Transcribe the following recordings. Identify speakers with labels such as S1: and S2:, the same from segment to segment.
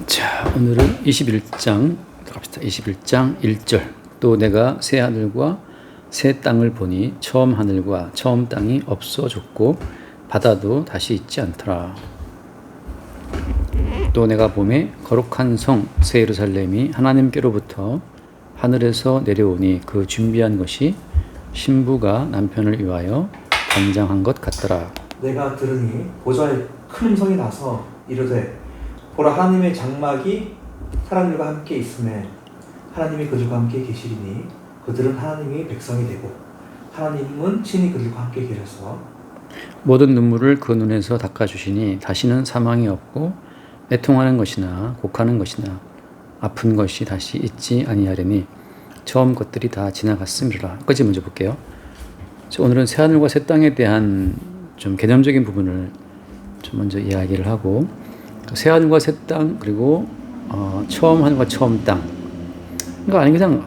S1: 자, 오늘은 21장 갑시다. 21장 1절. 또 내가 새 하늘과 새 땅을 보니 처음 하늘과 처음 땅이 없어졌고 바다도 다시 있지 않더라. 또 내가 보매 거룩한 성 새 예루살렘이 하나님께로부터 하늘에서 내려오니 그 준비한 것이 신부가 남편을 위하여 단장한 것 같더라.
S2: 내가 들으니 보좌에 큰 음성이 나서 이르되 보라 하나님의 장막이 사람들과 함께 있음에 하나님이 그들과 함께 계시리니 그들은 하나님의 백성이 되고 하나님은 친히 그들과 함께 계셔서
S1: 모든 눈물을 그 눈에서 닦아주시니 다시는 사망이 없고 애통하는 것이나 곡하는 것이나 아픈 것이 다시 있지 아니하려니 처음 것들이 다 지나갔음이라. 여기까지 먼저 볼게요. 오늘은 새 하늘과 새 땅에 대한 좀 개념적인 부분을 좀 먼저 이야기를 하고, 새 하늘과 새 땅, 그리고 처음 하늘과 처음 땅. 그러니까 아니 그냥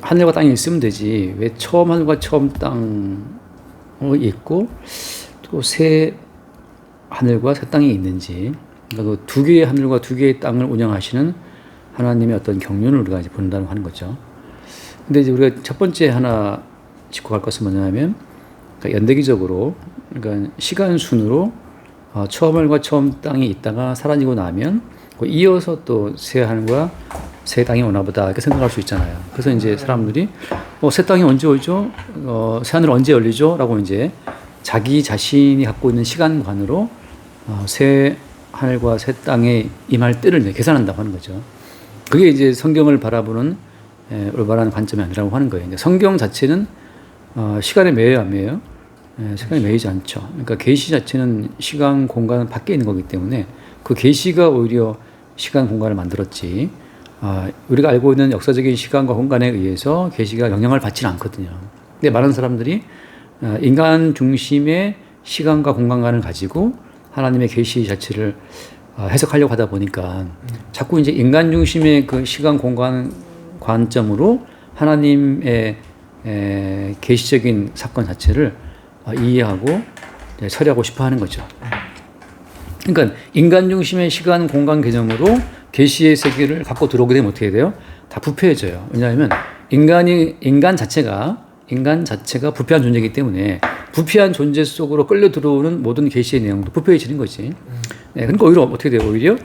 S1: 하늘과 땅이 있으면 되지 왜 처음 하늘과 처음 땅이 있고 또 새 하늘과 새 땅이 있는지, 그러니까 그 두 개의 하늘과 두 개의 땅을 운영하시는 하나님의 어떤 경륜을 우리가 이제 본다고 하는 거죠. 근데 이제 우리가 첫 번째 하나 짚고 갈 것은 뭐냐면, 그러니까 연대기적으로, 그러니까 시간 순으로 처음 하늘과 처음 땅이 있다가 사라지고 나면 이어서 또 새 하늘과 새 땅이 오나 보다 이렇게 생각할 수 있잖아요. 그래서 이제 사람들이 새 땅이 언제 오죠? 새 하늘 언제 열리죠? 라고 이제 자기 자신이 갖고 있는 시간관으로 새 하늘과 새 땅에 임할 때를 이제 계산한다고 하는 거죠. 그게 이제 성경을 바라보는 올바른 관점이 아니라고 하는 거예요. 성경 자체는 시간에 매여요, 안 매여요? 시간에 매이지 않죠. 그러니까 계시 자체는 시간, 공간 밖에 있는 거기 때문에 그 계시가 오히려 시간, 공간을 만들었지, 우리가 알고 있는 역사적인 시간과 공간에 의해서 계시가 영향을 받지는 않거든요. 근데 많은 사람들이 인간 중심의 시간과 공간관을 가지고 하나님의 계시 자체를 해석하려고 하다 보니까 자꾸 이제 인간 중심의 그 시간, 공간 관점으로 하나님의 계시적인 사건 자체를 이해하고 처리하고 싶어 하는 거죠. 그러니까 인간 중심의 시간, 공간 개념으로 계시의 세계를 갖고 들어오게 되면 어떻게 돼요? 다 부패해져요. 왜냐하면 인간 자체가 부패한 존재이기 때문에 부패한 존재 속으로 끌려 들어오는 모든 계시의 내용도 부패해지는 거지. 그러니까 오히려 어떻게 돼요? 오히려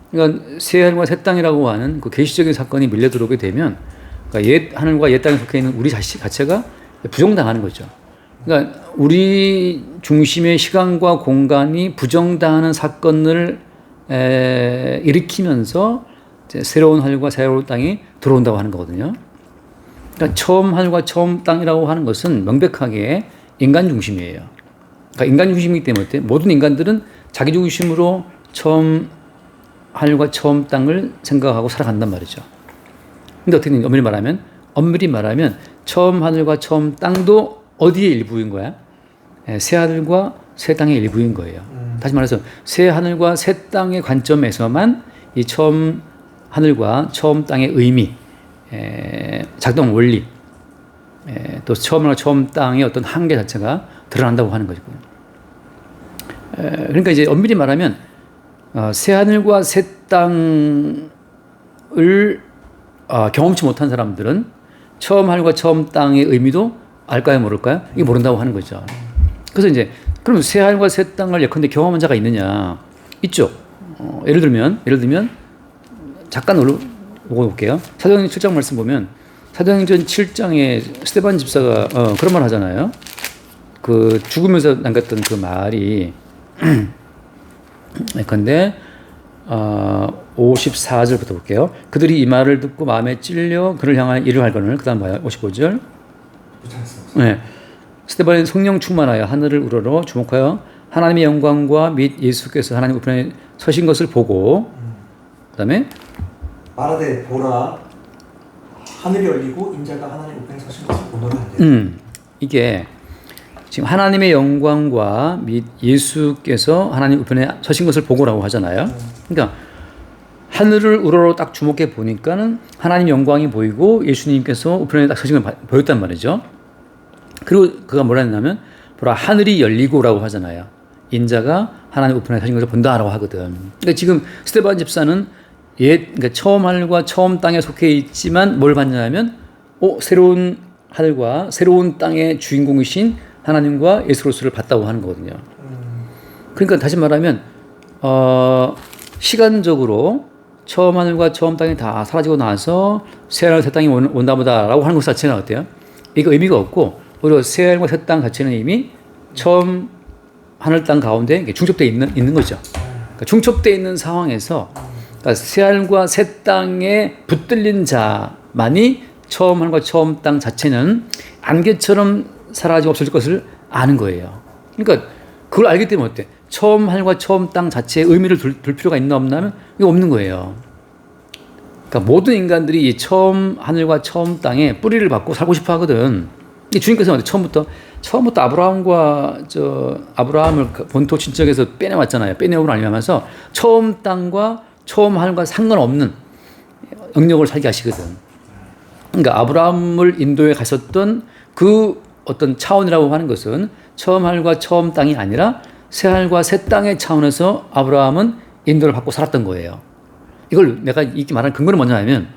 S1: 그러니까 새 하늘과 새 땅이라고 하는 그 계시적인 사건이 밀려 들어오게 되면, 그러니까 옛 하늘과 옛 땅에 속해 있는 우리 자체가 부정당하는 거죠. 그러니까 우리 중심의 시간과 공간이 부정당하는 사건을 일으키면서 이제 새로운 하늘과 새로운 땅이 들어온다고 하는 거거든요. 그러니까 처음 하늘과 처음 땅이라고 하는 것은 명백하게 인간 중심이에요. 그러니까 인간 중심이기 때문에 모든 인간들은 자기 중심으로 처음 하늘과 처음 땅을 생각하고 살아간단 말이죠. 근데 어떻게 엄밀히 말하면 처음 하늘과 처음 땅도 어디의 일부인 거야? 새 하늘과 새 땅의 일부인 거예요. 다시 말해서 새 하늘과 새 땅의 관점에서만 이 처음 하늘과 처음 땅의 의미, 작동 원리, 또 처음 하늘과 처음 땅의 어떤 한계 자체가 드러난다고 하는 거죠. 그러니까 이제 엄밀히 말하면 새 하늘과 새 땅을 경험치 못한 사람들은 처음 하늘과 처음 땅의 의미도 알까요, 모를까요? 이게 모른다고 하는 거죠. 그래서 이제 그럼 새 하늘과 새 땅을 예컨대 경험한 자가 있느냐? 있죠. 예를 들면 잠깐 보고 볼게요. 사도행전 7장 말씀 보면 사도행전 7장에 스데반 집사가 그런 말 하잖아요. 그 죽으면서 남겼던 그 말이 예컨대 54절부터 볼게요. 그들이 이 말을 듣고 마음에 찔려 그를 향하여 일을 할거늘. 그 다음 봐요. 55절. 네. 스데반은 성령 충만하여 하늘을 우러러 주목하여 하나님의 영광과 및 예수께서 하나님 우편에 서신 것을 보고, 그 다음에
S2: 말하되 보라 하늘이 열리고 인자가 하나님 우편에 서신 것을 보노라 한대.
S1: 이게 지금 하나님의 영광과 및 예수께서 하나님 우편에 서신 것을 보고라고 하잖아요. 그러니까 하늘을 우러러 딱 주목해 보니까는 하나님 영광이 보이고 예수님께서 우편에 딱 서신 걸 보였단 말이죠. 그리고 그가 뭐라 했냐면 보라 하늘이 열리고라고 하잖아요. 인자가 하나님 우편에 사신 것을 본다라고 하거든. 그러니까 지금 스데반 집사는 그러니까 처음 하늘과 처음 땅에 속해 있지만 뭘 받냐면 새로운 하늘과 새로운 땅의 주인공이신 하나님과 예수 그리스도를 봤다고 하는 거거든요. 그러니까 다시 말하면 시간적으로 처음 하늘과 처음 땅이 다 사라지고 나서 새 하늘 새 땅이 온다 보다라고 하는 것 자체는 어때요? 이거 의미가 없고 오히려 새 하늘과 새 땅 자체는 이미 처음 하늘 땅 가운데 중첩되어 있는 거죠. 그러니까 중첩되어 있는 상황에서 그러니까 새 하늘과 새 땅에 붙들린 자만이 처음 하늘과 처음 땅 자체는 안개처럼 사라지고 없어질 것을 아는 거예요. 그러니까 그걸 알기 때문에 어때? 처음 하늘과 처음 땅 자체의 의미를 둘 필요가 있나 없나면 이거 없는 거예요. 그러니까 모든 인간들이 이 처음 하늘과 처음 땅에 뿌리를 받고 살고 싶어 하거든. 이 주님께서 처음부터 아브라함을 본토 친척에서 빼내왔잖아요. 빼내오고 나면서 처음 땅과 처음 하늘과 상관없는 영역을 살게 하시거든. 그러니까 아브라함을 인도에 가셨던 그 어떤 차원이라고 하는 것은 처음 하늘과 처음 땅이 아니라 새 하늘과 새 땅의 차원에서 아브라함은 인도를 받고 살았던 거예요. 이걸 내가 이렇게 말하는 근거는 뭐냐면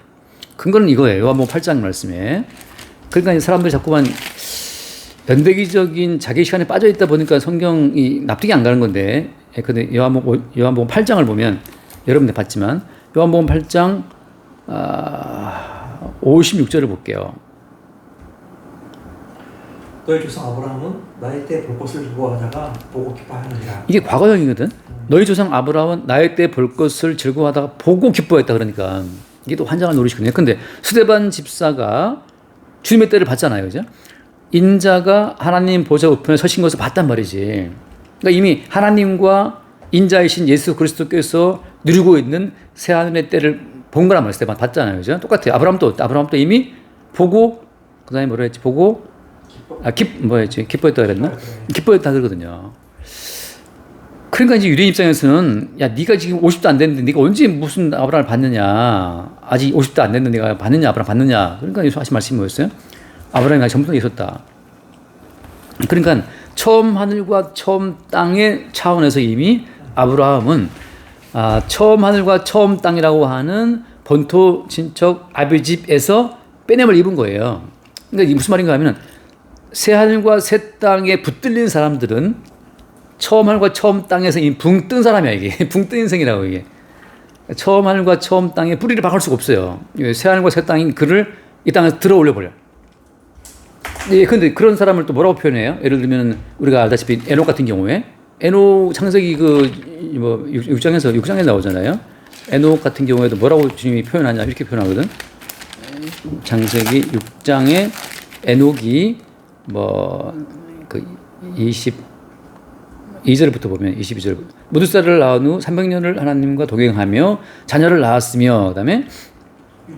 S1: 근거는 이거예요. 요한복음 8장 말씀에. 그러니까 사람들이 자꾸만 연대기적인 자기 시간에 빠져 있다 보니까 성경이 납득이 안 가는 건데, 근데 요한복음 8장을 보면 여러분들 봤지만 요한복음 8장 56절을 볼게요.
S2: 너희 조상 아브라함은 나의 때 볼 것을 즐거워하다가 보고 기뻐하느니라. 이게
S1: 과거형이거든. 너희 조상 아브라함은 나의 때 볼 것을 즐거워하다가 보고 기뻐했다. 그러니까 이게 또 환장을 노리시거든요. 근데 스데반 집사가 주님의 때를 봤잖아요, 그죠? 인자가 하나님 보좌 우편에 서신 것을 봤단 말이지. 그러니까 이미 하나님과 인자이신 예수 그리스도께서 누리고 있는 새 하늘의 때를 본 거란 말이에요. 스데반 봤잖아요, 그죠? 똑같아요. 아브라함도 이미 보고 그다음에 뭐라 했지? 보고 기뻐했다 그랬나? 기뻐했다 그러거든요. 그러니까 이제 유대인 입장에서는 야, 네가 지금 50도 안 됐는데 네가 언제 무슨 아브라함을 봤느냐? 아직 50도 안 됐는데 네가 봤느냐? 아브라함 봤느냐? 그러니까 예수 하신 말씀이 뭐였어요? 아브라함이 전부터 있었다. 그러니까 처음 하늘과 처음 땅의 차원에서 이미 아브라함은 처음 하늘과 처음 땅이라고 하는 본토 친척 아비집에서 빼냄을 입은 거예요. 그러니까 이게 무슨 말인가 하면은 새 하늘과 새 땅에 붙들린 사람들은 처음 하늘과 처음 땅에서 이미 붕 뜬 사람이야, 이게. 붕 뜬 인생이라고, 이게. 처음 하늘과 처음 땅에 뿌리를 박을 수가 없어요. 새 하늘과 새 땅인 그를 이 땅에서 들어 올려버려. 예, 근데 그런 사람을 또 뭐라고 표현해요? 예를 들면 우리가 알다시피 에녹 같은 경우에 창세기 6장에 나오잖아요. 에녹 같은 경우에도 뭐라고 주님이 표현하냐 이렇게 표현하거든. 창세기 6장에 에녹이 22절부터 보면 22절 무두살을 낳은 후 300년을 하나님과 동행하며 자녀를 낳았으며 그다음에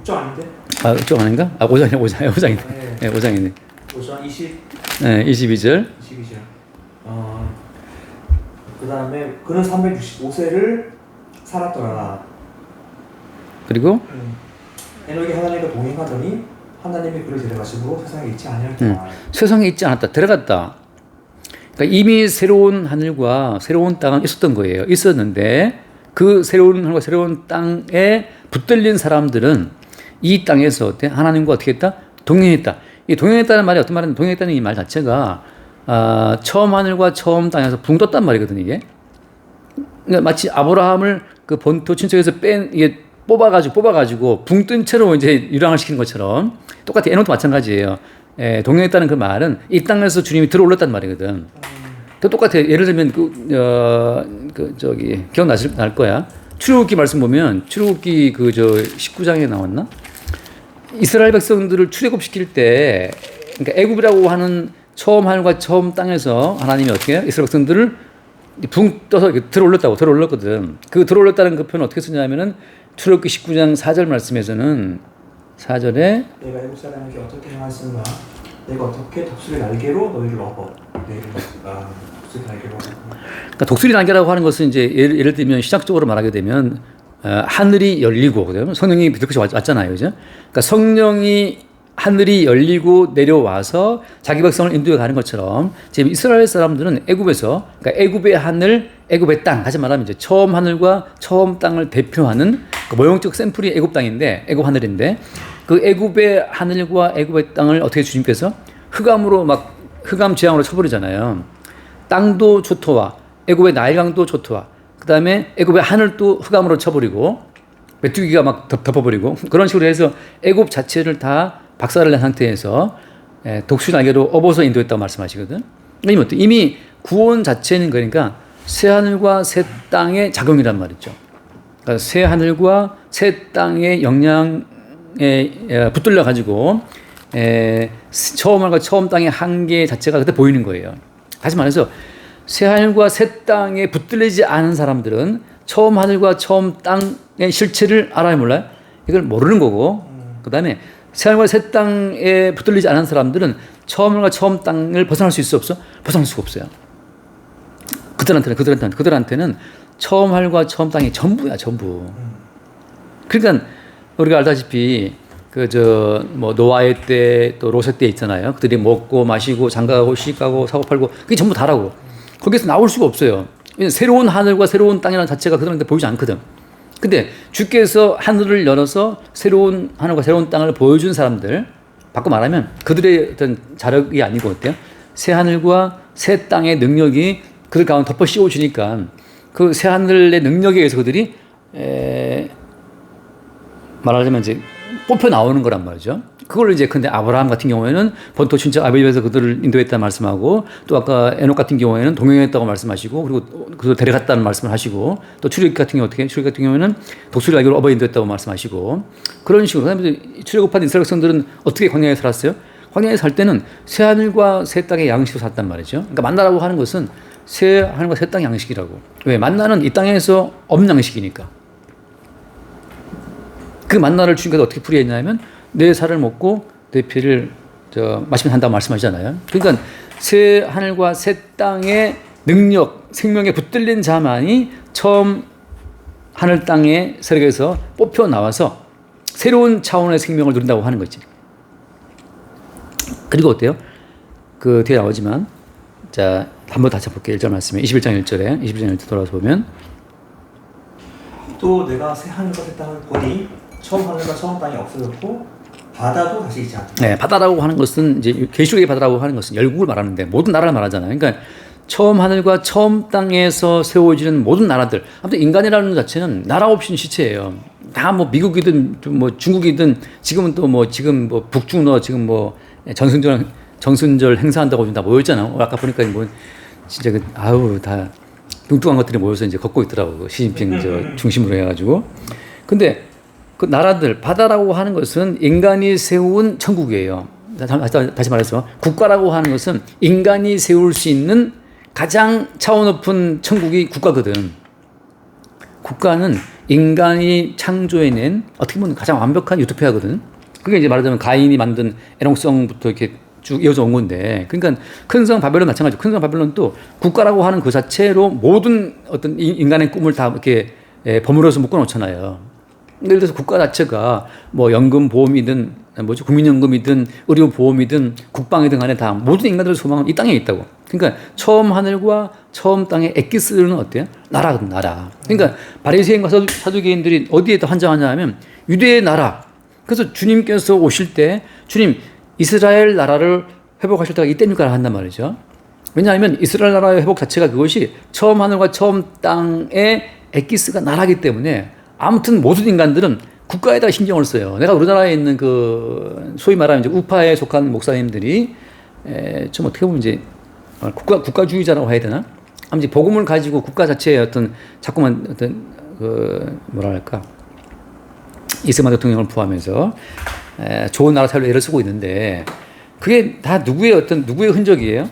S2: 6장 아닌데?
S1: 6장 아닌가? 5장이네. 네, 5장이네.
S2: 5장
S1: 22절.
S2: 그 다음에 그는 365세를 살았더라.
S1: 그리고
S2: 에녹이 하나님과 동행하더니 하나님이 그를 데려가시고 세상에 있지 아니하였다.
S1: 세상에 있지 않았다. 들어갔다. 그러니까 이미 새로운 하늘과 새로운 땅은 있었던 거예요. 있었는데 그 새로운 하늘과 새로운 땅에 붙들린 사람들은 이 땅에서 하나님과 어떻게 했다? 동행했다. 이 동행했다는 말이 어떤 말이냐면 동행했다는 이 말 자체가 처음 하늘과 처음 땅에서 붕 떴단 말이거든, 이게. 그러니까 마치 아브라함을 그 본토 친척에서 이게 뽑아가지고 붕 뜬 채로 이제 유랑을 시키는 것처럼 똑같이 에녹도 마찬가지예요. 동행했다는 그 말은 이 땅에서 주님이 들어올랐단 말이거든. 그 똑같아요. 예를 들면 기억날 거야. 출애굽기 말씀 보면 출애굽기 19장에 나왔나? 이스라엘 백성들을 출애굽시킬 때 그러니까 애굽이라고 하는 처음 하늘과 처음 땅에서 하나님이 어떻게 해요? 이스라엘 백성들을 붕 떠서 들어올렸거든. 그 들어올렸다는 그 표현을 어떻게 쓰냐면은 출애굽기 19장 4절 말씀에서는 4절에
S2: 내가 애굽 사람에게 어떻게 행하였으나 내가 어떻게 독수리 날개로 너희를 업어 내를 먹으라. 독수리 날개로.
S1: 그러니까 독수리 날개라고 하는 것은 이제 예를 들면 시작적으로 말하게 되면 하늘이 열리고 그다음에 성령이 비둘기같이 왔잖아요, 그죠? 그러니까 성령이 하늘이 열리고 내려와서 자기 백성을 인도해 가는 것처럼 지금 이스라엘 사람들은 애굽에서 그러니까 애굽의 하늘, 애굽의 땅 다시 말하면 이제 처음 하늘과 처음 땅을 대표하는 그 모형적 샘플이 애굽 땅인데 애굽 하늘인데 그 애굽의 하늘과 애굽의 땅을 어떻게 주님께서 흑암으로 막 흑암 재앙으로 쳐버리잖아요. 땅도 초토화, 애굽의 나일강도 초토화, 그 다음에 애굽의 하늘도 흑암으로 쳐버리고 메뚜기가 막 덮어버리고 그런 식으로 해서 애굽 자체를 다 박살을 낸 상태에서 독수 날개로 업어서 인도했다고 말씀하시거든. 이미 구원 자체는 그러니까 새 하늘과 새 땅의 작용이란 말이죠. 그러니까 새 하늘과 새 땅의 영향에 붙들려 가지고 처음 하늘과 처음 땅의 한계 자체가 그때 보이는 거예요. 다시 말해서 새 하늘과 새 땅에 붙들리지 않은 사람들은 처음 하늘과 처음 땅의 실체를 알아요, 몰라요? 이걸 모르는 거고, 그 다음에 새 하늘과 새 땅에 붙들리지 않은 사람들은 처음 하늘과 처음 땅을 벗어날 수 있어 없어? 벗어날 수가 없어요. 그들한테는 처음 하늘과 처음 땅이 전부야, 전부. 그러니까 우리가 알다시피 뭐 노아의 때 또 롯의 때 있잖아요. 그들이 먹고 마시고 장가가고 시집가고 사고 팔고 그게 전부 다라고. 거기서 나올 수가 없어요. 새로운 하늘과 새로운 땅이라는 자체가 그들한테 보이지 않거든. 근데 주께서 하늘을 열어서 새로운 하늘과 새로운 땅을 보여준 사람들, 바꿔 말하면 그들의 어떤 자력이 아니고 어때요? 새 하늘과 새 땅의 능력이 그들 가운데 덮어 씌워주니까 그 새 하늘의 능력에 의해서 그들이 말하자면 이제 뽑혀 나오는 거란 말이죠. 그걸 이제 근데 아브라함 같은 경우에는 본토 친척 아비집에서 그들을 인도했다 말씀하고 또 아까 에녹 같은 경우에는 동행했다고 말씀하시고 그리고 그들 데려갔다는 말씀을 하시고 또 출애굽 같은 경우 출애굽 같은 경우에는 독수리 날개로 업어 인도했다고 말씀하시고 그런 식으로 그다음에 출애굽한 이스라엘 백성들은 어떻게 광야에 살았어요? 광야에 살 때는 새 하늘과 새 땅의 양식으로 살단 말이죠. 그러니까 만나라고 하는 것은 새 하늘과 새 땅의 양식이라고. 왜? 만나는 이 땅에서 없는 양식이니까. 그 만나를 주님께서 어떻게 풀이했냐면 내 살을 먹고 내 피를 마시면 한다고 말씀하시잖아요. 그러니까 새 하늘과 새 땅의 능력, 생명에 붙들린 자만이 처음 하늘 땅의 세력에서 뽑혀 나와서 새로운 차원의 생명을 누린다고 하는 거지. 그리고 어때요? 그 뒤에 나오지만 자 한번 다시 볼게요. 1절 말씀에 21장 1절에 돌아서 보면
S2: 또 내가 새 하늘과 새 땅을 보니 처음 하늘과 처음 땅이 없어졌고 바다도 다시 있지 않다.
S1: 네, 바다라고 하는 것은 이제 계시록의 바다라고 하는 것은 열국을 말하는데 모든 나라를 말하잖아요. 그러니까 처음 하늘과 처음 땅에서 세워지는 모든 나라들. 아무튼 인간이라는 자체는 나라 없이는 시체예요. 다 뭐 미국이든 뭐 중국이든 지금은 또 뭐 지금 뭐 북중러 지금 뭐 정순절 행사한다고 다 모여 있잖아요. 아까 보니까 뭐 진짜 다 뚱뚱한 것들이 모여서 이제 걷고 있더라고. 시진핑 중심으로 해가지고. 근데 그 나라들, 바다라고 하는 것은 인간이 세운 천국이에요. 다시 말해서 국가라고 하는 것은 인간이 세울 수 있는 가장 차원 높은 천국이 국가거든. 국가는 인간이 창조해낸 어떻게 보면 가장 완벽한 유토피아거든. 그게 이제 말하자면 가인이 만든 애농성부터 이렇게 쭉 이어져 온 건데, 그러니까 큰 성 바벨론 마찬가지고 큰 성 바벨론도 국가라고 하는 그 자체로 모든 어떤 인간의 꿈을 다 이렇게 버무려서 묶어놓잖아요. 예를 들어서 국가 자체가 뭐 연금 보험이든 국민연금이든 의료보험이든 국방이든 간에 다 모든 인간들의 소망은 이 땅에 있다고. 그러니까 처음 하늘과 처음 땅의 엑기스는 어때요? 나라거든, 나라. 그러니까 바리새인과 사두개인들이 어디에 더 환장하냐 하면 유대의 나라. 그래서 주님께서 오실 때 주님 이스라엘 나라를 회복하실 때가 이때입니까? 한단 말이죠. 왜냐하면 이스라엘 나라의 회복 자체가 그것이 처음 하늘과 처음 땅의 엑기스가 나라기 때문에 아무튼 모든 인간들은 국가에다 신경을 써요. 내가 우리나라에 있는 그 소위 말하면 이제 우파에 속한 목사님들이 좀 어떻게 보면 이제 국가주의자라고 해야 되나? 아무튼 복음을 가지고 국가 자체의 어떤 자꾸만 어떤 그 뭐랄까 이승만 대통령을 포함해서 좋은 나라 살려 애를 쓰고 있는데 그게 다 누구의 흔적이에요?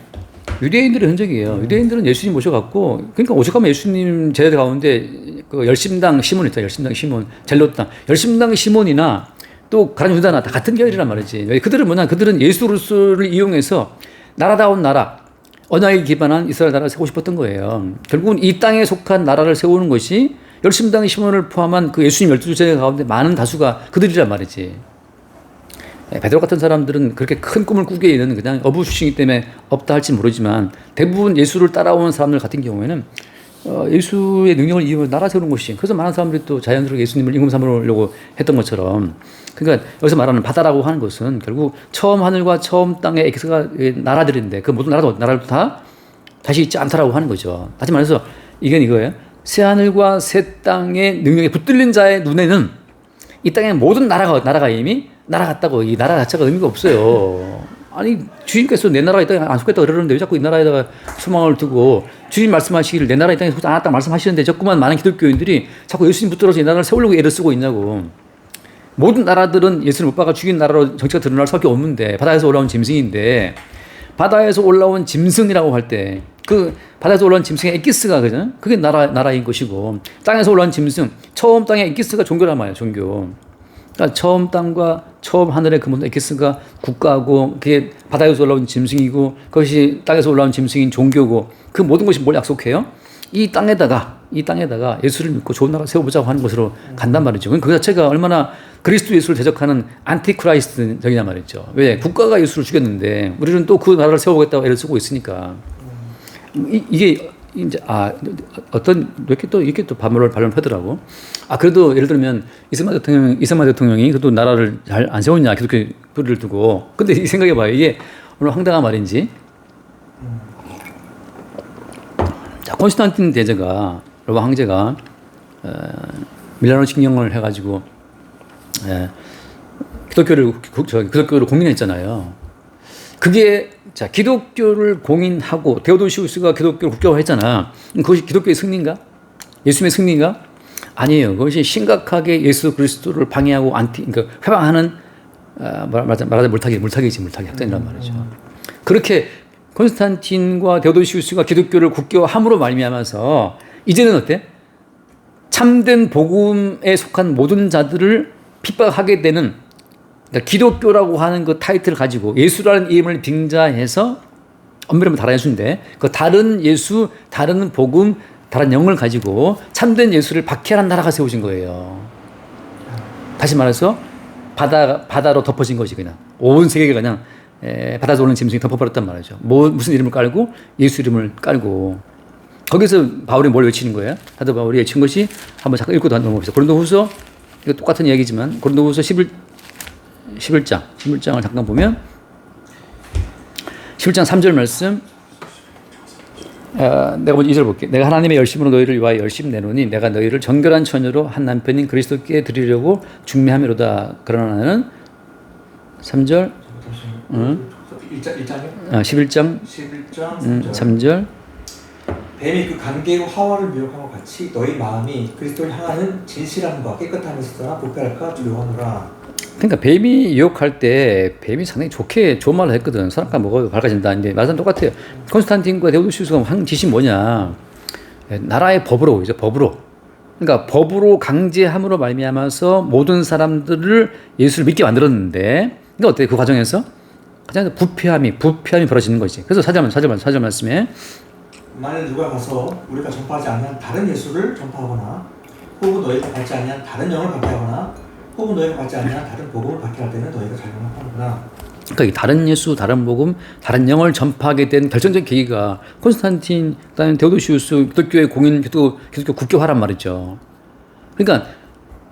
S1: 유대인들의 흔적이에요. 유대인들은 예수님 모셔갖고, 그러니까 오죽하면 예수님 제자 가운데 그 열심당 시몬 있다. 열심당 시몬, 젤롯당. 열심당 시몬이나 또 가룟 유다나 다 같은 계열이란 말이지. 그들은 뭐냐? 그들은 예수 그리스도를 이용해서 나라다운 나라, 언약에 기반한 이스라엘 나라를 세우고 싶었던 거예요. 결국은 이 땅에 속한 나라를 세우는 것이 열심당 시몬을 포함한 그 예수님 12제자 가운데 많은 다수가 그들이란 말이지. 베드로 같은 사람들은 그렇게 큰 꿈을 꾸기에는 그냥 어부수시기 때문에 없다 할지 모르지만 대부분 예수를 따라오는 사람들 같은 경우에는 예수의 능력을 이용해 나라 세우는 것이 그래서 많은 사람들이 또 자연스럽게 예수님을 임금 삼으려고 했던 것처럼 그러니까 여기서 말하는 바다라고 하는 것은 결국 처음 하늘과 처음 땅의 엑스가 나라들인데 그 모든 나라들도 다 다시 있지 않다라고 하는 거죠. 다시 말해서 이건 이거예요. 새 하늘과 새 땅의 능력에 붙들린 자의 눈에는 이 땅의 모든 나라가 이미 나라 같다고 이 나라 자체가 의미가 없어요. 아니 주님께서 내 나라에 땅에 안 속겠다 그러는데 왜 자꾸 이 나라에다가 소망을 두고 주님 말씀하시기를 내 나라에 땅에 속지 않았다 말씀하시는데 자꾸만 많은 기독교인들이 자꾸 예수님 붙들어서 이 나라를 세우려고 애를 쓰고 있냐고. 모든 나라들은 예수를 못 박아 죽인 나라로 정체가 드러날 수밖에 없는데 바다에서 올라온 짐승인데 바다에서 올라온 짐승이라고 할 때 그 바다에서 올라온 짐승의 엑기스가 그죠? 그게 나라인 것이고 땅에서 올라온 짐승 처음 땅의 엑기스가 종교란 말이에요. 종교. 그러니까 처음 땅과 처음 하늘의 그 모든 엑기스가 국가고 그게 바다에서 올라온 짐승이고 그것이 땅에서 올라온 짐승인 종교고 그 모든 것이 뭘 약속해요? 이 땅에다가 예수를 믿고 좋은 나라 세워보자고 하는 것으로 간단 말이죠. 그 자체가 얼마나 그리스도 예수를 대적하는 안티크라이스트적이냐 말이죠. 왜? 국가가 예수를 죽였는데 우리는 또 그 나라를 세워보겠다고 애를 쓰고 있으니까. 이게 이제 어떤 이렇게 또 반론을 하더라고. 그래도 예를 들면 이승만 대통령이 그래도 나라를 잘 안 세웠냐 기독교를 두고. 근데 생각해봐요. 이게 얼마나 황당한 말인지. 자, 콘스탄틴 대제가 로마 황제가 밀라노 칙령을 해가지고 기독교를 공인했잖아요. 그게 자 기독교를 공인하고 데오도시우스가 기독교를 국교화했잖아. 그것이 기독교의 승리인가? 예수님의 승리인가? 아니에요. 그것이 심각하게 예수 그리스도를 방해하고 그러니까 회방하는 말하자면 물타기 학전이란 말이죠. 그렇게 콘스탄틴과 데오도시우스가 기독교를 국교함으로 말미암아서 이제는 어때? 참된 복음에 속한 모든 자들을 핍박하게 되는 그러니까 기독교라고 하는 그 타이틀을 가지고 예수라는 이름을 빙자해서 엄밀하면 다른 예수인데 그 다른 예수, 다른 복음, 다른 영을 가지고 참된 예수를 박해하는 나라가 세워진 거예요. 다시 말해서 바다로 덮어진 것이 그냥 온 세계가 그냥 바다에서 오는 짐승이 덮어버렸단 말이죠. 무슨 이름을 깔고 예수 이름을 깔고 거기서 바울이 뭘 외치는 거예요? 사도 바울이 외친 것이 한번 잠깐 읽고 넘어봅시다. 고린도후서 이거 똑같은 이야기지만 고린도후서 11장을 잠깐 보면 11장 3절 말씀 내가 먼저 2절 볼게. 내가 하나님의 열심으로 너희를 위하여 열심 내노니 내가 너희를 정결한 처녀로 한 남편인 그리스도께 드리려고 중매하미로다. 그러나 나는 3절 11장 3절
S2: 뱀이 그 간계로 하와를 미혹함과 같이 너희 마음이 그리스도를 향하는 진실함과 깨끗함에서 부패할까 두려워하노라.
S1: 그러니까 뱀이 유혹할 때 뱀이 상당히 좋은 말을 했거든. 선악과 먹어도 밝아진다. 근데 말은 똑같아요. 콘스탄틴과 데오도시우스가 한 짓이 뭐냐? 나라의 법으로 이제 법으로. 그러니까 법으로 강제함으로 말미암아서 모든 사람들을 예수를 믿게 만들었는데, 근데 어때? 그 과정에서 가장 부패함이 벌어지는 거지. 그래서 사절 말씀에
S2: 만일 누가 가서 우리가 전파하지 않는 다른 예수를 전파하거나, 혹은 너희가 받지 않는 다른 영을 박해하거나, 혹은 너희가 받지 않는 다른 복음을 박해할 때는 너희가 잘못하는구나.
S1: 그러니까 이 다른 예수, 다른 복음, 다른 영을 전파하게 된 결정적인 계기가 콘스탄틴, 그다음에 데오도시우스 기독교의 기독교 국교화란 말이죠. 그러니까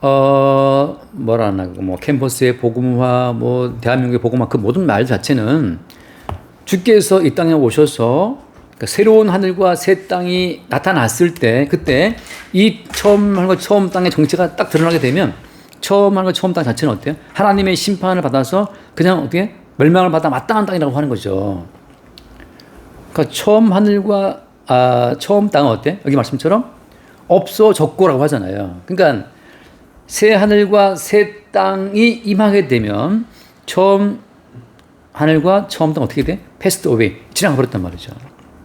S1: 뭐 캠퍼스의 복음화, 뭐 대한민국의 복음화 그 모든 말 자체는 주께서 이 땅에 오셔서 그러니까 새로운 하늘과 새 땅이 나타났을 때 그때 이 처음 하는 것 처음 땅의 정체가 딱 드러나게 되면. 처음 하는 거 처음 땅 자체는 어때요? 하나님의 심판을 받아서 그냥 어떻게 멸망을 받아 마땅한 땅이라고 하는 거죠. 그러니까 처음 하늘과 처음 땅은 어때? 여기 말씀처럼 없어졌고라고 하잖아요. 그러니까 새 하늘과 새 땅이 임하게 되면 처음 하늘과 처음 땅 어떻게 돼? 패스트 어웨이 지나가 버렸단 말이죠.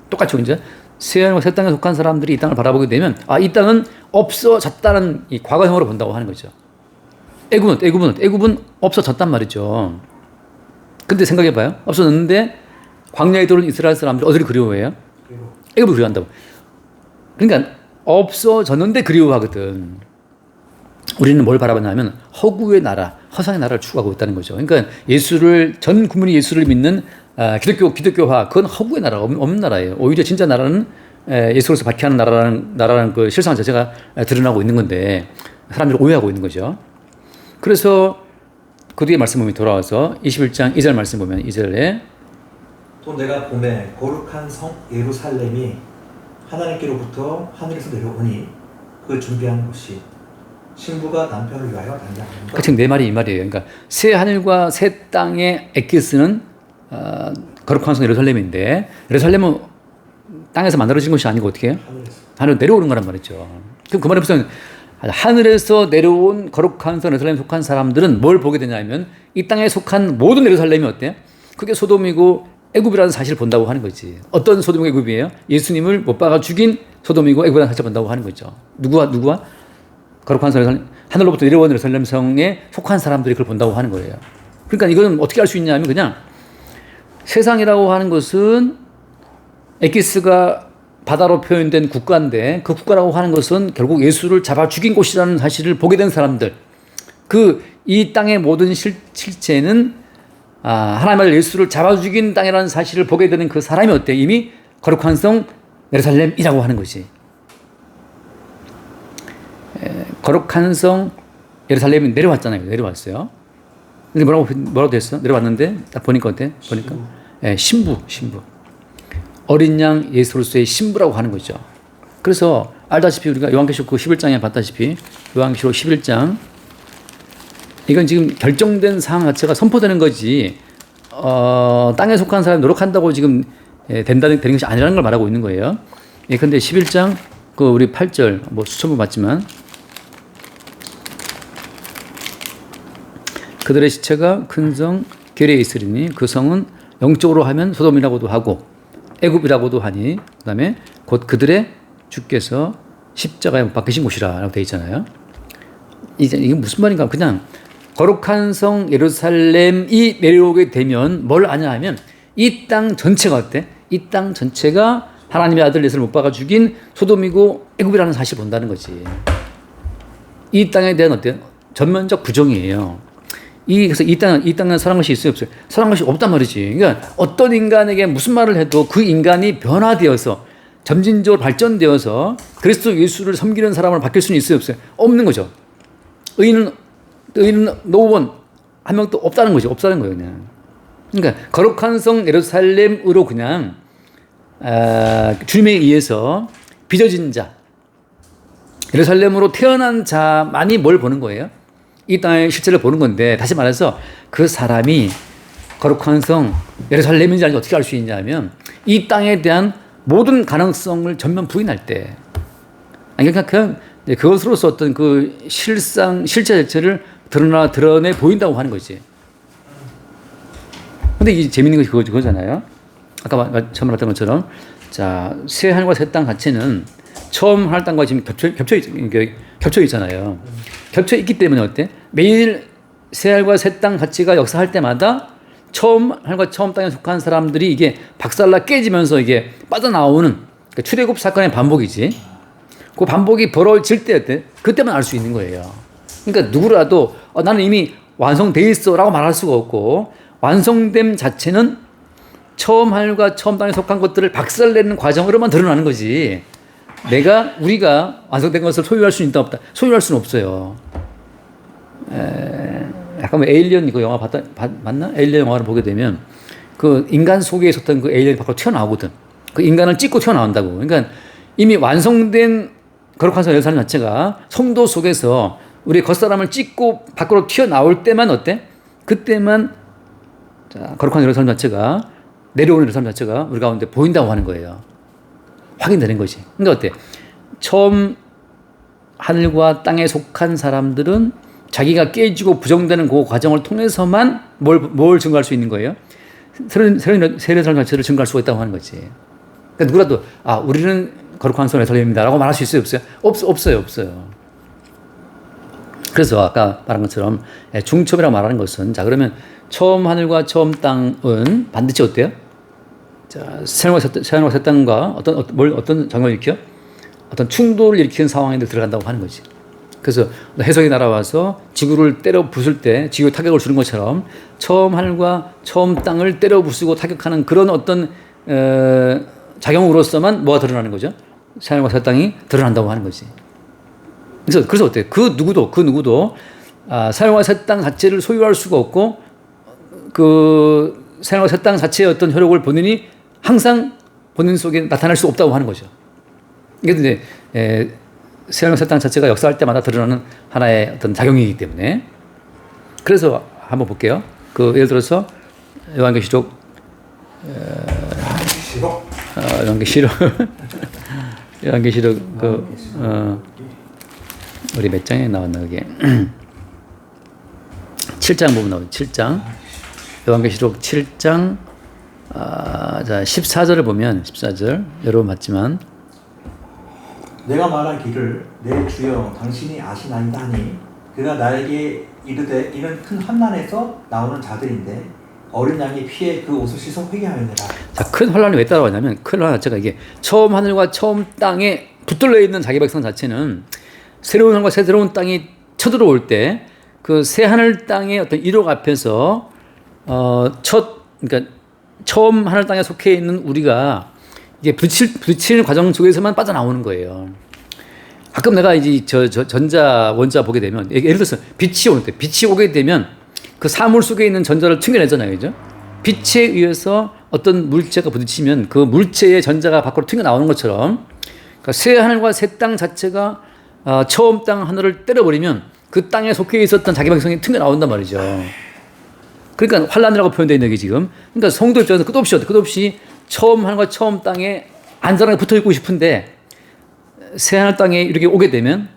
S1: 똑같죠, 이제 새 하늘과 새 땅에 속한 사람들이 이 땅을 바라보게 되면 이 땅은 없어졌다는 이 과거형으로 본다고 하는 거죠. 애굽은 없어졌단 말이죠. 근데 생각해봐요. 없어졌는데 광야에 들어온 이스라엘 사람들이 어디를 그리워해요? 애굽을 그리워한다고. 그러니까 없어졌는데 그리워하거든. 우리는 뭘 바라봤냐면 허구의 나라, 허상의 나라를 추구하고 있다는 거죠. 그러니까 전 국민이 예수를 믿는 기독교화, 그건 허구의 나라가 없는 나라예요. 오히려 진짜 나라는 예수로서 박해하는 나라라는 그 실상 자체가 드러나고 있는 건데 사람들이 오해하고 있는 거죠. 그래서 그 뒤에 말씀 보면 돌아와서 21장 2절 말씀 보면 2절에
S2: 또 내가 봄에 거룩한 성 예루살렘이 하나님께로부터 하늘에서 내려오니 그 준비한 곳이 신부가 남편을 위하여 단장하는 것.
S1: 지금 내 말이 이 말이에요. 그러니까 새 하늘과 새 땅의 에키스는 거룩한 성 예루살렘인데 예루살렘은 땅에서 만들어진 것이 아니고 어떻게 해요? 하늘에서 내려오는 거란 말이죠. 그럼 그 말이 무슨 하늘에서 내려온 거룩한 성 예루살렘에 속한 사람들은 뭘 보게 되냐면 이 땅에 속한 모든 예루살렘이 어때요? 그게 소돔이고 애굽이라는 사실을 본다고 하는 거지. 어떤 소돔이고 애굽이에요? 예수님을 못 박아 죽인 소돔이고 애굽이라는 사실을 본다고 하는 거죠. 누구와? 거룩한 성 예루살렘, 하늘로부터 내려온 예루살렘 성에 속한 사람들이 그걸 본다고 하는 거예요. 그러니까 이건 어떻게 알 수 있냐면 그냥 세상이라고 하는 것은 에키스가 바다로 표현된 국가인데 그 국가라고 하는 것은 결국 예수를 잡아 죽인 곳이라는 사실을 보게 된 사람들. 이 땅의 모든 실체는 하나님의 아들 예수를 잡아 죽인 땅이라는 사실을 보게 되는 그 사람이 어때? 이미 거룩한 성 예루살렘이라고 하는 것이. 거룩한 성 예루살렘이 내려왔잖아요. 내려왔어요. 근데 뭐라고 됐어? 내려왔는데 딱 보니까 어때? 보니까 신부. 어린 양 예수로서의 신부라고 하는 거죠. 그래서 알다시피 우리가 요한계시록 그 11장에 봤다시피 요한계시록 11장 이건 지금 결정된 상황 자체가 선포되는 거지 땅에 속한 사람이 노력한다고 지금 되는 것이 아니라는 걸 말하고 있는 거예요. 근데 11장 그 우리 8절 뭐 수천 번 봤지만 그들의 시체가 큰 성 결에 있으리니 그 성은 영적으로 하면 소돔이라고도 하고 애굽이라고도 하니 그다음에 곧 그들의 주께서 십자가에 못 박히신 곳이라고 되어 있잖아요. 이게 무슨 말인가? 그냥 거룩한 성 예루살렘이 내려오게 되면 뭘 아냐 하면 이 땅 전체가 어때? 이 땅 전체가 하나님의 아들 예수를 못 박아 죽인 소돔이고 애굽이라는 사실을 본다는 거지. 이 땅에 대한 어때? 전면적 부정이에요. 그래서 이 땅은 사랑한 것이 있어요, 없어요? 사랑한 것이 없단 말이지. 그러니까 어떤 인간에게 무슨 말을 해도 그 인간이 변화되어서 점진적으로 발전되어서 그리스도 예수를 섬기는 사람을 바뀔 수는 있어요, 없어요? 없는 거죠. 의인은 노원 한 명도 없다는 거죠. 없다는 거예요, 그냥. 그러니까 거룩한 성 예루살렘으로 그냥 주님에 의해서 빚어진 자, 예루살렘으로 태어난 자만이 뭘 보는 거예요? 이 땅의 실체를 보는 건데 다시 말해서 그 사람이 거룩한 성 예루살렘인지 아닌지 어떻게 알 수 있냐면 이 땅에 대한 모든 가능성을 전면 부인할 때 그러니까 그것으로서 어떤 그 실체 자체를 드러내 보인다고 하는 거지. 근데 이 재밌는 것이 그거잖아요. 아까 처음 말했던 것처럼 자, 새 하늘과 새 땅 자체는 처음 하늘 땅과 지금 겹쳐 있잖아요. 겹쳐 있기 때문에 어때? 매일 새 하늘과 새 땅 가치가 역사할 때마다 처음 하늘과 처음 땅에 속한 사람들이 이게 박살나 깨지면서 이게 빠져나오는 그러니까 출애굽 사건의 반복이지. 그 반복이 벌어질 때 어때? 그때만 알 수 있는 거예요. 그러니까 누구라도 나는 이미 완성돼 있어라고 말할 수가 없고 완성됨 자체는 처음 하늘과 처음 땅에 속한 것들을 박살내는 과정으로만 드러나는 거지. 우리가 완성된 것을 소유할 수 있다 없다. 소유할 수는 없어요. 약간 에일리언 이거 영화 봤나? 에일리언 영화를 보게 되면 그 인간 속에 있었던 그 에일리언이 밖으로 튀어나오거든. 그 인간을 찍고 튀어나온다고. 그러니까 이미 완성된 거룩한 성 예루살렘 자체가 성도 속에서 우리 겉사람을 찍고 밖으로 튀어나올 때만 어때? 그때만 거룩한 예루살렘 자체가 내려오는 예루살렘 자체가 우리 가운데 보인다고 하는 거예요. 확인되는 거지. 그러니까 어때? 처음 하늘과 땅에 속한 사람들은 자기가 깨지고 부정되는 그 과정을 통해서만 뭘 증거할 수 있는 거예요? 새로운 예루살렘 자체를 증거할 수가 있다고 하는 거지. 그러니까 누구라도 우리는 거룩한 성 예루살렘입니다라고 말할 수 있어요, 없어요? 없어요. 그래서 아까 말한 것처럼 중첩이라고 말하는 것은 자 그러면 처음 하늘과 처음 땅은 반드시 어때요? 자, 새하늘과 새 땅과 어떤 장면을 일으켜? 어떤 충돌을 일으키는 상황에 들어간다고 하는 거지. 그래서 해석이 날아와서 지구를 때려 부술 때 지구 타격을 주는 것처럼 처음 하늘과 처음 땅을 때려 부수고 타격하는 그런 어떤 작용으로서만 뭐가 드러나는 거죠? 새 하늘과 새 땅이 드러난다고 하는 거지. 그래서 어때요? 그 누구도 새 하늘과 새 땅 자체를 소유할 수가 없고 그 새 하늘과 새 땅 자체의 어떤 효력을 본인이 항상 본인 속에 나타날 수 없다고 하는 거죠. 이게 이제 새 하늘과 새 땅 자체가 역사할 때마다 드러나는 하나의 어떤 작용이기 때문에. 그래서 한번 볼게요. 그 예를 들어서 요한계시록 요한계시록 우리 몇 장에 나왔나 그게 7장 보면 나오죠. 7장 요한계시록 7장 자 14절을 보면 14절 여러분 봤지만
S2: 내가 말한 길을 내 주여 당신이 아시나이다 하니 그가 나에게 이르되 이는 큰 환난에서 나오는 자들인데 어린 양의 피에 그 옷을 씻어 회개하느니라.
S1: 자, 큰 환란이 왜 따라왔냐면 큰 환란 자체가 이게 처음 하늘과 처음 땅에 붙들려 있는 자기 백성 자체는 새로운 하늘과 새로운 땅이 쳐들어올 때 그 새 하늘 땅의 어떤 이력 앞에서 그러니까 처음 하늘 땅에 속해 있는 우리가 이게 부딪히는 과정 속에서만 빠져나오는 거예요. 가끔 내가 이제 전자 원자 보게 되면 예를 들어서 빛이 오게 되면 그 사물 속에 있는 전자를 튕겨내잖아요, 그죠? 빛에 의해서 어떤 물체가 부딪히면 그 물체의 전자가 밖으로 튕겨 나오는 것처럼 그러니까 새 하늘과 새 땅 자체가 처음 땅 하늘을 때려버리면 그 땅에 속해 있었던 자기 백성이 튕겨 나온단 말이죠. 그러니까 환란이라고 표현되어 있는 게 지금. 그러니까 성도 입장에서 끝없이 처음 하늘과 처음 땅에 안전하게 붙어 있고 싶은데 새 하늘 땅에 이렇게 오게 되면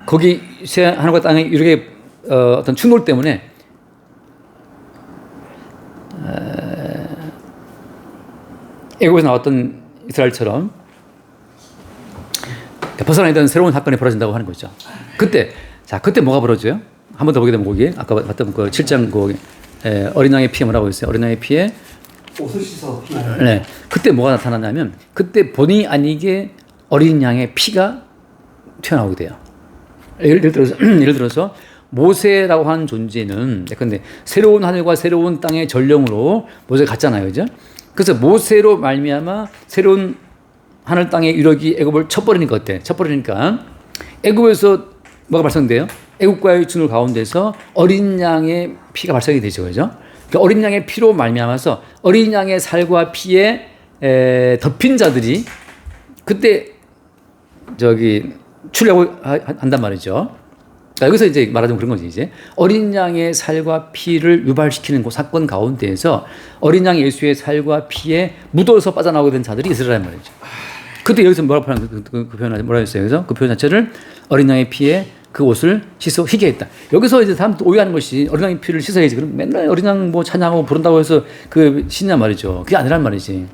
S1: 거기 새 하늘과 땅에 이렇게 어떤 충돌 때문에 애국에서 나왔던 이스라엘처럼 벗어나야 새로운 사건이 벌어진다고 하는 거죠. 그때 뭐가 벌어져요? 한 번 더 보게 되면 거기에 아까 봤던 그 7장 그 어린 양의 피에 뭐라고 했어요? 어린 양의 피에
S2: 옷을 씻어 피.
S1: 네. 그때 뭐가 나타나냐면 그때 본의 아니게 어린 양의 피가 튀어나오게 돼요. 예를 들어서 모세라고 하는 존재는 근데 새로운 하늘과 새로운 땅의 전령으로 모세가 갔잖아요, 그죠? 그래서 모세로 말미암아 새로운 하늘 땅의 유력이 애굽을 쳐버리니까 어때? 쳐버리니까 애굽에서 뭐가 발생돼요? 애국과의 준을 가운데서 어린 양의 피가 발생이 되죠, 그죠? 그러니까 어린 양의 피로 말미암아서 어린 양의 살과 피에 덮인 자들이 그때 출애굽을 한단 말이죠. 그러니까 여기서 이제 말하자면 그런 거지, 이제. 어린 양의 살과 피를 유발시키는 그 사건 가운데에서 어린 양 예수의 살과 피에 묻어서 빠져나오게 된 자들이 이스라엘 말이죠. 그때 여기서 뭐라고 표현한 그 표현 뭐라 했어요? 그래서 그 표현 자체를 어린 양의 피에 그 옷을 씻어 희게 했다. 여기서 이제 사람들 오해하는 것이 어린 양의 피를 씻어야지. 그럼 맨날 어린 양 뭐 찬양하고 부른다고 해서 그 씻냐 말이죠. 그게 아니란 말이지.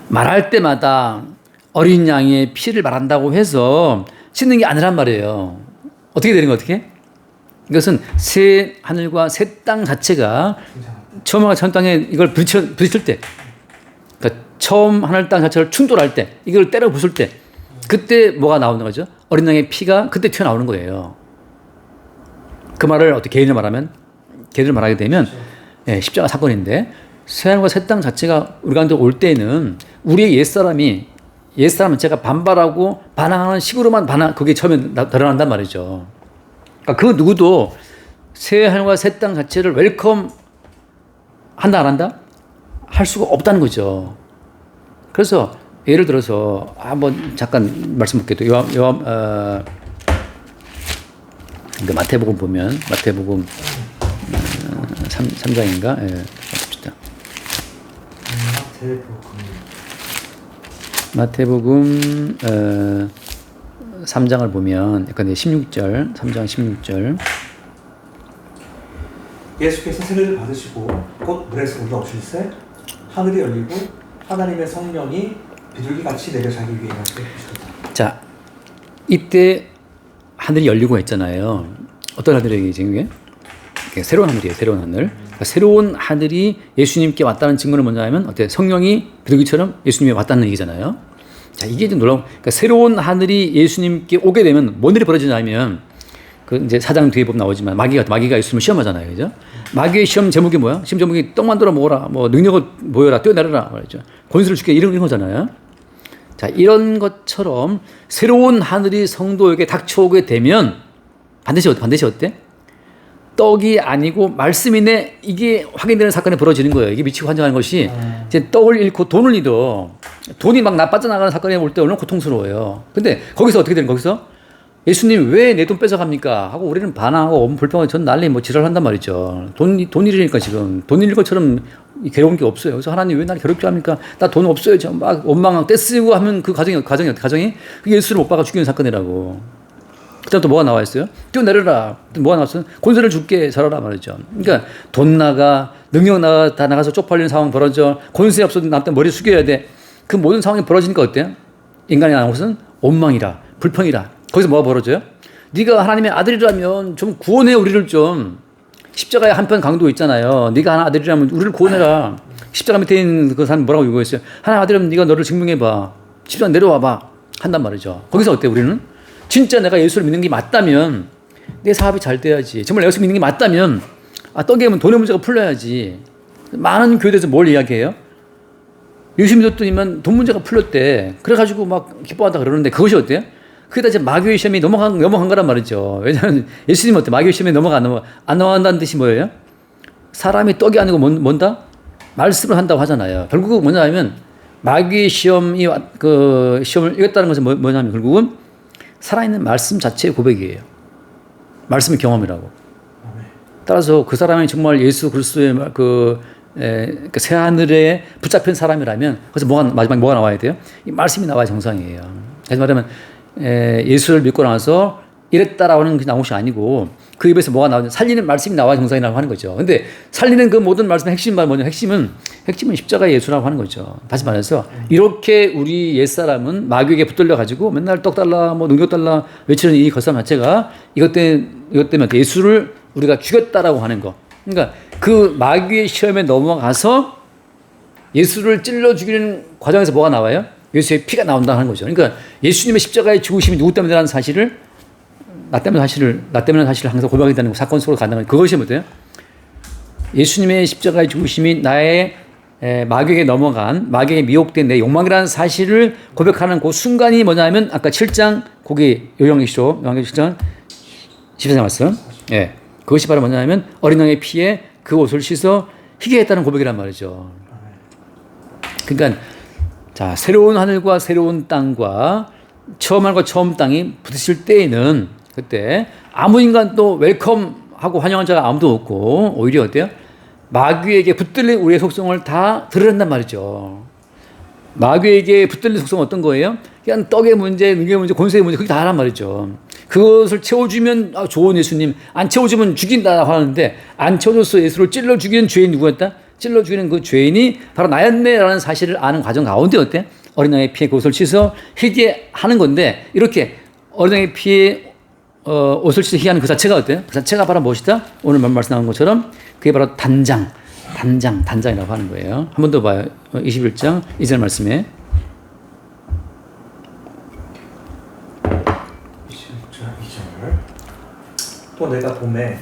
S1: 말할 때마다 어린 양의 피를 말한다고 해서 씻는 게 아니란 말이에요. 어떻게 되는 거 어떻게? 이것은 새 하늘과 새 땅 자체가 처음과 처음 땅에 이걸 부딪힐 때, 그러니까 처음 하늘 땅 자체를 충돌할 때, 이걸 때려 부술 때, 그때 뭐가 나오는 거죠? 어린 양의 피가 그때 튀어나오는 거예요. 그 말을 어떻게 개인을 말하게 되면 십자가 사건인데 새 하늘과 새 땅 자체가 우리 가운데 올 때는 우리의 옛사람은 제가 반발하고 반항하는 식으로만 그게 처음에 드러난단 말이죠. 그러니까 그 누구도 새 하늘과 새 땅 자체를 웰컴 한다 안 한다? 할 수가 없다는 거죠. 그래서 예를 들어서 한번 잠깐 말씀드릴게요. 마태복음 보면 마태복음 3장인가? 예, 봅시다. 마태복음 3장을 보면 약간 16절, 3장 16절.
S2: 예수께서 세례를 받으시고 곧 물에서 올라오실세 하늘이 열리고 하나님의 성령이 비둘기같이 내려 자기 위에 임하시게 하시더라.
S1: 자, 이때 하늘이 열리고 했잖아요. 어떤 하늘이에요, 지금 이게? 새로운 하늘이에요, 새로운 하늘. 그러니까 새로운 하늘이 예수님께 왔다는 증거는 뭐냐면 어때? 성령이 비둘기처럼 예수님이 왔다는 얘기잖아요. 자, 이게 좀 놀라운, 그러니까 새로운 하늘이 예수님께 오게 되면 뭔 일이 벌어지냐면, 그 이제 4장 뒤에 보면 나오지만, 마귀가 예수님을 시험하잖아요. 그죠? 마귀의 시험 제목이 뭐야? 시험 제목이 떡 만들어 먹어라, 뭐 능력을 보여라, 뛰어내려라, 말이죠. 권세를 주게 이런 거잖아요. 자, 이런 것처럼 새로운 하늘이 성도에게 닥쳐오게 되면 반드시 어때? 떡이 아니고 말씀이네, 이게 확인되는 사건이 벌어지는 거예요. 이게 미치고 환장하는 것이 이제 떡을 잃고 돈을 잃어. 돈이 막 빠져나가는 사건이 올 때 얼마나 고통스러워요. 근데 거기서 어떻게 되는 거기서? 예수님 왜 내 돈 뺏어갑니까? 하고 우리는 반항하고 불평하고 전 난리 뭐 지랄한단 말이죠. 돈 잃으니까 지금. 돈 잃을 것처럼 괴로운 게 없어요. 그래서 하나님 왜 날 괴롭게 합니까? 나 돈 없어요. 막 원망하고 떼쓰고 하면 그 가정이 그게 예수를 못 박아 죽이는 사건이라고. 그다음부터 뭐가 나와 있어요? 뛰어내려라. 뭐가 나왔어요? 권세를 줄게 잘하라 말이죠. 그러니까 돈 나가, 능력 나가, 다 나가서 쪽팔리는 상황 벌어져. 권세 없어도 남들 머리 숙여야 돼. 그 모든 상황이 벌어지니까 어때요? 인간이 나온 것은 원망이라, 불평이라. 거기서 뭐가 벌어져요? 네가 하나님의 아들이라면 좀 구원해 우리를 좀. 십자가의 한편 강도 있잖아요. 네가 하나님 아들이라면 우리를 구원해라. 십자가 밑에 있는 그 사람 뭐라고 요구했어요? 하나님 아들이라면 네가 너를 증명해봐. 십자가 내려와봐. 한단 말이죠. 거기서 어때 우리는? 진짜 내가 예수를 믿는 게 맞다면 내 사업이 잘 돼야지. 정말 예수 믿는 게 맞다면 떡이 오면 돈의 문제가 풀려야지. 많은 교회에서 뭘 이야기해요? 예수 믿었더니만 돈 문제가 풀렸대. 그래가지고 막 기뻐한다 그러는데 그것이 어때요? 그게 다 이제 마귀의 시험이 넘어간 거란 말이죠. 왜냐하면 예수님 어때? 마귀의 시험에 안 넘어간다는 뜻이 뭐예요? 사람이 떡이 아니고 뭔다? 말씀을 한다고 하잖아요. 결국은 뭐냐면 마귀의 시험을 이겼다는 것은 뭐냐면 결국은 살아있는 말씀 자체의 고백이에요. 말씀의 경험이라고. 따라서 그 사람이 정말 예수 그리스도의 새 하늘에 붙잡힌 사람이라면 그래서 마지막에 뭐가 나와야 돼요? 이 말씀이 나와야 정상이에요. 다시 말하면 예수를 믿고 나서 이랬다라고 하는 나온 것이 아니고 그 입에서 뭐가 나오냐 살리는 말씀이 나와야 정상이라고 하는 거죠. 근데 살리는 그 모든 말씀의 핵심은 뭐냐? 핵심은 십자가의 예수라고 하는 거죠. 다시 말해서 이렇게 우리 옛사람은 마귀에게 붙들려 가지고 맨날 떡 달라 뭐 능력 달라 외치는 이 것상 자체가 이것 때문에 예수를 우리가 죽였다라고 하는 거. 그러니까 그 마귀의 시험에 넘어가서 예수를 찔러 죽이는 과정에서 뭐가 나와요? 예수의 피가 나온다는 하는 거죠. 그러니까 예수님의 십자가의 죽으심이 누구 때문이라는 사실을 나 때문에 사실을 항상 고백하게 되는 사건 속으로 간다는 그것이 뭐예요? 예수님의 십자가의 죽으심이 나의 마귀에게 넘어간 마귀에게 미혹된 내 욕망이라는 사실을 고백하는 그 순간이 뭐냐면 아까 7장 거기 요한계시록 7장 14장 말씀. 예. 그것이 바로 뭐냐면 어린 양의 피에 그 옷을 씻어 희게 했다는 고백이란 말이죠. 그러니까 자, 새로운 하늘과 새로운 땅과 처음 하늘과 처음 땅이 부딪힐 때에는 그때 아무 인간도 웰컴하고 환영한 자가 아무도 없고 오히려 어때요? 마귀에게 붙들린 우리의 속성을 다 드러낸단 말이죠. 마귀에게 붙들린 속성은 어떤 거예요? 그냥 떡의 문제, 능력의 문제, 권세의 문제 그게 다란 말이죠. 그것을 채워주면 좋은 예수님, 안 채워주면 죽인다 하는데 안 채워줘서 예수를 찔러 죽이는 죄인이 누구였다? 찔러 죽이는 그 죄인이 바로 나였네라는 사실을 아는 과정 가운데 어때? 어린 양의 피에 그 옷을 씻어 희게 하는 건데 이렇게 어린 양의 피에 옷을 씻어 희게 하는 그 자체가 어때요? 그 자체가 바로 무엇이다? 오늘 말씀 나온 것처럼 그게 바로 단장이라고 하는 거예요. 한 번 더 봐요. 21장 2절 말씀에
S2: 21장 2절 또 내가 봄에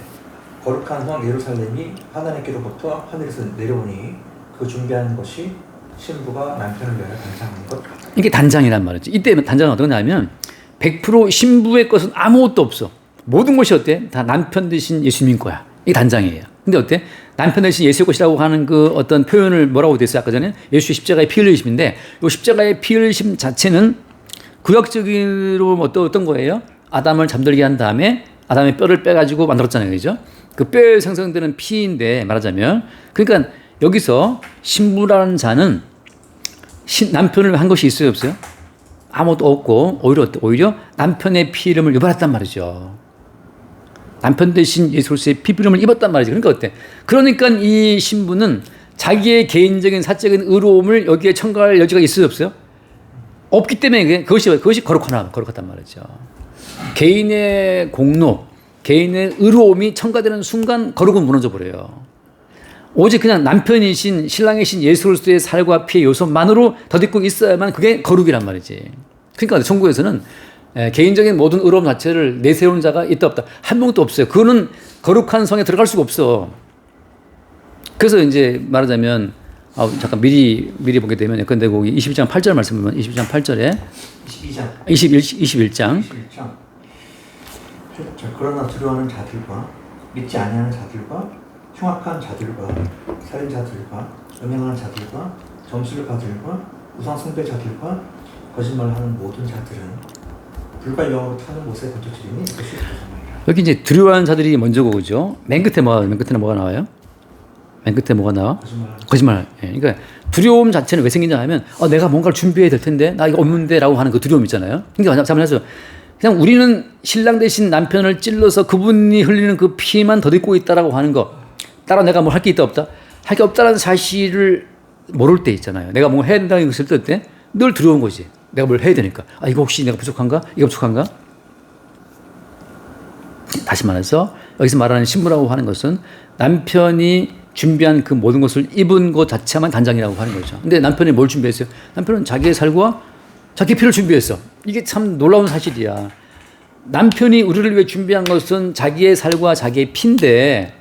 S2: 거룩한 성막 예루살렘이 하나님께로부터 하늘에서 내려오니 그 준비하는 것이 신부가 남편을 위하여 단장하는 것 같다.
S1: 이게 단장이란 말이죠. 이때 단장은 어떤 거냐면 100% 신부의 것은 아무것도 없어. 모든 것이 어때? 다 남편 대신 예수님 거야. 이게 단장이에요. 근데 어때? 남편 대신 예수의 것이라고 하는 그 어떤 표현을 뭐라고 됐어요? 아까 전에 예수의 십자가의 피 흘리심인데 이 십자가의 피 흘리심 자체는 구약적으로 어떤 거예요? 아담을 잠들게 한 다음에 아담의 뼈를 빼가지고 만들었잖아요. 그죠? 그 뼈에 생성되는 피인데 말하자면 그러니까 여기서 신부라는 자는 남편을 한 것이 있어요? 없어요? 아무것도 없고 오히려 남편의 피 이름을 유발했단 말이죠. 남편 대신 예수 그리스도의 피 이름을 입었단 말이죠. 그러니까 어때? 그러니까 이 신부는 자기의 개인적인 사적인 의로움을 여기에 첨가할 여지가 있어요? 없어요? 없기 때문에 그것이 거룩하단 말이죠. 개인의 공로, 개인의 의로움이 첨가되는 순간 거룩은 무너져 버려요. 오직 그냥 남편이신 신랑이신 예수 그리스도의 살과 피의 요소만으로 덧입고 있어야만 그게 거룩이란 말이지. 그러니까 천국에서는 개인적인 모든 의로움 자체를 내세우는 자가 있다 없다 한 명도 없어요. 그거는 거룩한 성에 들어갈 수가 없어. 그래서 이제 말하자면 잠깐 미리 보게 되면 근데 거기 22장 8절 말씀 보면 22장 8절에 21장
S2: 자, 그러나 두려워하는 자들과 믿지 아니하는 자들과 흉악한 자들과 살인자들과 음행하는 자들과 점술가들과 우상 숭배자들과 거짓말하는 모든 자들은 불과 영으로 타는 못에 던져지리니 이것이 조상이라.
S1: 여기 이제 두려워하는 자들이 먼저 오죠. 맨 끝에 뭐가 나와요? 맨 끝에 뭐가 나와? 거짓말. 예, 그러니까 두려움 자체는 왜 생기냐 하면 내가 뭔가를 준비해야 될 텐데 나 이거 없는데 라고 하는 그 두려움 있잖아요. 그러니까 잠깐만요. 그냥 우리는 신랑 대신 남편을 찔러서 그분이 흘리는 그 피만 덧입고 있다라고 하는 거 따라 내가 뭘 할 게 있다 없다? 할 게 없다라는 사실을 모를 때 있잖아요. 내가 뭔가 해야 된다고 했을 때 늘 두려운 거지. 내가 뭘 해야 되니까. 이거 혹시 내가 부족한가? 이거 부족한가? 다시 말해서 여기서 말하는 신부라고 하는 것은 남편이 준비한 그 모든 것을 입은 것 자체만 단장이라고 하는 거죠. 근데 남편이 뭘 준비했어요? 남편은 자기의 살과 자기 피를 준비했어. 이게 참 놀라운 사실이야. 남편이 우리를 위해 준비한 것은 자기의 살과 자기의 피인데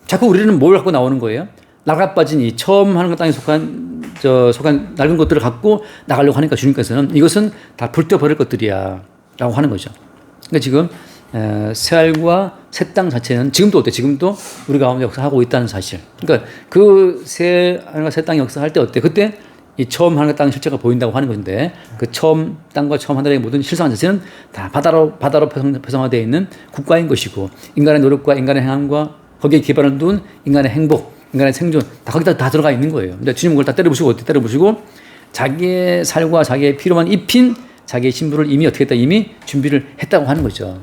S1: 자꾸 우리는 뭘 갖고 나오는 거예요? 나가빠진 이 처음 하는 것 땅에 속한 낡은 것들을 갖고 나가려고 하니까 주님께서는 이것은 다 불태워버릴 것들이야 라고 하는 거죠. 그러니까 지금 새알과 새 땅 자체는 지금도 어때? 지금도 우리 가운데 역사하고 있다는 사실. 그러니까 그 새알과 새 땅이 역사할 때 어때? 그때 이 처음 하늘과 땅의 실체가 보인다고 하는 건데 그 처음 땅과 처음 하늘의 모든 실상한 자체는 다 바다로 표성화되어 있는 국가인 것이고 인간의 노력과 인간의 행함과 거기에 기반을 둔 인간의 행복, 인간의 생존 다 거기다 다 들어가 있는 거예요. 근데 주님은 그걸 다 때려부시고 어떻게 때려부시고 자기의 살과 자기의 피로만 입힌 자기의 신부를 이미 어떻게 했다? 이미 준비를 했다고 하는 거죠.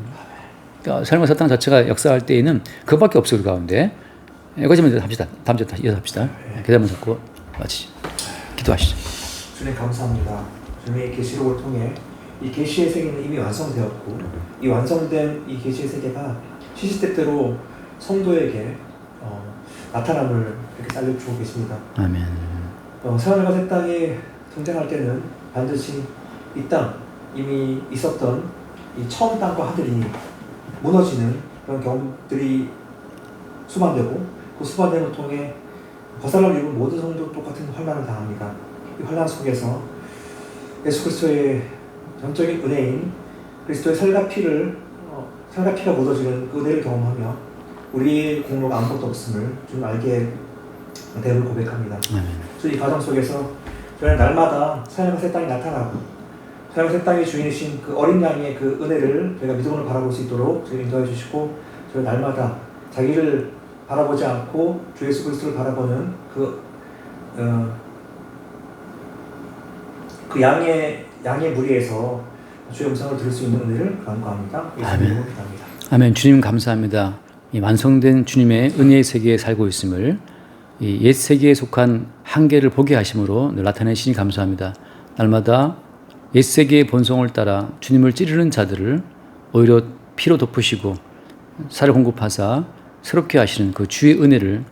S1: 그러니까 삶과 사탕 자체가 역사할 때에는 그것밖에 없어요. 우리 가운데. 여기까지만 합시다. 다음 주에 다시 이어서 합시다. 계단만 잡고 마치죠. 기도하시죠.
S2: 주님 감사합니다. 주님의 계시록을 통해 이 계시의 세계는 이미 완성되었고 이 완성된 이 계시의 세계가 시시때때로 성도에게 나타남을 이렇게 알려주고 계십니다.
S1: 아멘.
S2: 새하늘과 새 땅이 등장할 때는 반드시 이 땅 이미 있었던 이 처음 땅과 하늘이 무너지는 그런 경우들이 수반되고 그 수반됨을 통해 거살람을 입은 모든 성도 똑같은 환난을 당합니다. 이 환난 속에서 예수 그리스도의 전적인 은혜인 그리스도의 살과 피가 묻어지는 그 은혜를 경험하며 우리의 공로가 아무것도 없음을 좀 알게 됨을 고백합니다. 이 과정 속에서 저희는 날마다 새하늘과 새 땅이 나타나고 새하늘과 새 땅의 주인이신 그 어린 양의 그 은혜를 저희가 믿음으로 바라볼 수 있도록 저희 인도해 주시고 저희 날마다 자기를 바라보지 않고 주 예수 그리스도를 바라보는 그 양의 무리에서 주의 음성을 들을 수 있는 은혜를 간구합니다.
S1: 아멘. 아멘. 주님 감사합니다. 이 완성된 주님의 은혜의 세계에 살고 있음을 이 옛 세계에 속한 한계를 보게 하심으로 늘 나타내시니 감사합니다. 날마다 옛 세계의 본성을 따라 주님을 찌르는 자들을 오히려 피로 덮으시고 살을 공급하사 새롭게 하시는 그 주의 은혜를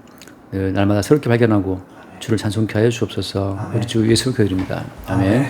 S1: 날마다 새롭게 발견하고 주를 찬송케 하여 주옵소서. 우리 주 예수 기도드립니다. 아멘.